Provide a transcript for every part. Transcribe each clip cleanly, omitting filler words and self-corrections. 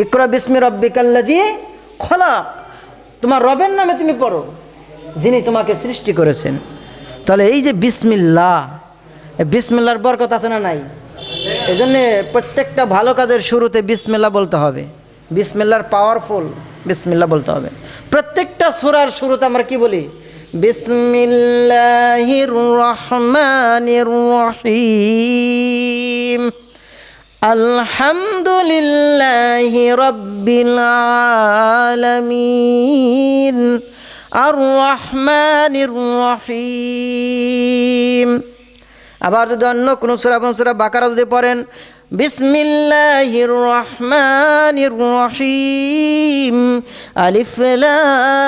ইকরা বিসমি রাব্বিকাল্লাযী খলাক, তোমার রবের নামে তুমি পড়ো যিনি তোমাকে সৃষ্টি করেছেন। তাহলে এই যে বিসমিল্লাহ, বিসমিল্লাহর বরকত আছে না নাই? এই জন্যে প্রত্যেকটা ভালো কাজের শুরুতে বিসমিল্লাহ বলতে হবে। বিসমিল্লাহর পাওয়ারফুল, বিসমিল্লাহ বলতে হবে। প্রত্যেকটা সূরার শুরুতে আমরা কি বলি? বিসমিল্লাহির রহমানির রহিম, আলহামদুলিল্লাহি রাব্বিল আলামিন, আর রহমানির রহিম। আবার যদি অন্য কোনো সূরা বাকারা যদি পড়েন, বিসমিল্লাহির রহমানির রহিম, আলিফ লাম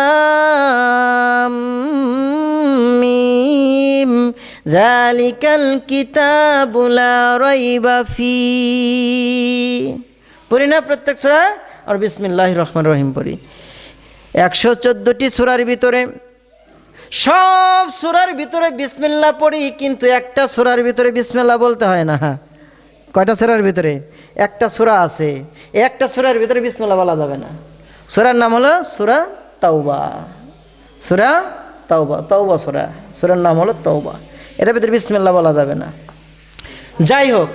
মিম, যালিকাল কিতাবু লা রাইবা ফীহি। পড়ি না প্রত্যেক সূরা? আর বিসমিল্লাহির রহমানির রহিম পড়ি। 114টি সূরার ভিতরে, সব সূরার ভিতরে বিসমিল্লাহ পড়ি, কিন্তু একটা সূরার ভিতরে বিসমিল্লাহ বলতে হয় না। কয়টা সূরার ভিতরে? একটা সূরা আছে, একটা সূরার ভিতরে বিসমিল্লাহ বলা যাবে না। সূরার নাম হলো সূরা তাওবা। সূরা তাওবা, তাওবা সূরা, সূরার নাম হলো তাওবা। এটার ভিতরে বিসমিল্লাহ বলা যাবে না। যাই হোক,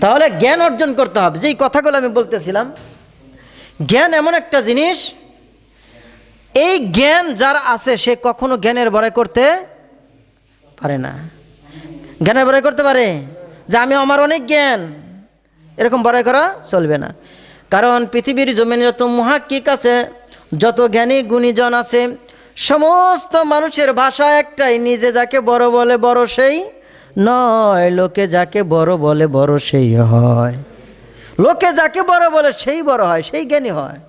তাহলে জ্ঞান অর্জন করতে হবে। যেই কথাগুলো আমি বলতেছিলাম, জ্ঞান এমন একটা জিনিস, এই জ্ঞান যার আছে সে কখনো জ্ঞানের বড়াই করতে পারে না। জ্ঞানের বড়াই করতে পারে যে আমি আমার অনেক জ্ঞান, এরকম বড়াই করা চলবে না। কারণ পৃথিবীর জমিনে যত মুহাক্কিক আছে, যত জ্ঞানী গুণীজন আছে, সমস্ত মানুষের ভাষা একটাই, নিজে যাকে বড় বলে বড় সেই নয়, লোকে যাকে বড় বলে বড় সেই হয়। লোকে যাকে বড় বলে সেই বড় হয়, সেই জ্ঞানী হয়।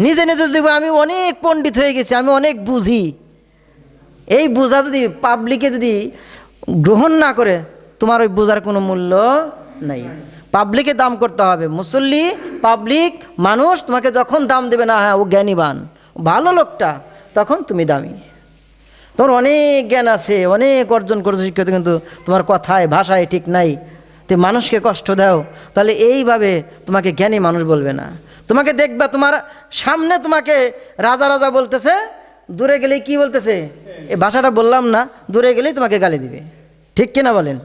নিজে নিজে দেখবো আমি অনেক পণ্ডিত হয়ে গেছি, আমি অনেক বুঝি, এই বোঝা যদি পাবলিকে যদি গ্রহণ না করে, তোমার ওই বোঝার কোনো মূল্য নাই। পাবলিকে দাম করতে হবে। মুসল্লি, পাবলিক, মানুষ তোমাকে যখন দাম দেবে না, হ্যাঁ ও জ্ঞানীবান, ভালো লোকটা, তখন তুমি দামি। তোমার অনেক জ্ঞান আছে, অনেক অর্জন করেছো শিক্ষিত, কিন্তু তোমার কথায় ভাষায় ঠিক নাই, তুমি মানুষকে কষ্ট দাও, তাহলে এইভাবে তোমাকে জ্ঞানী মানুষ বলবে না। তোমাকে দেখবা তোমার সামনে তোমাকে রাজা রাজা বলতেছে, দূরে গেলেই কি বলতেছে? এই ভাষাটা বললাম না, দূরে গেলেই তোমাকে গালি দিবে। ঠিক কিনা বলেন?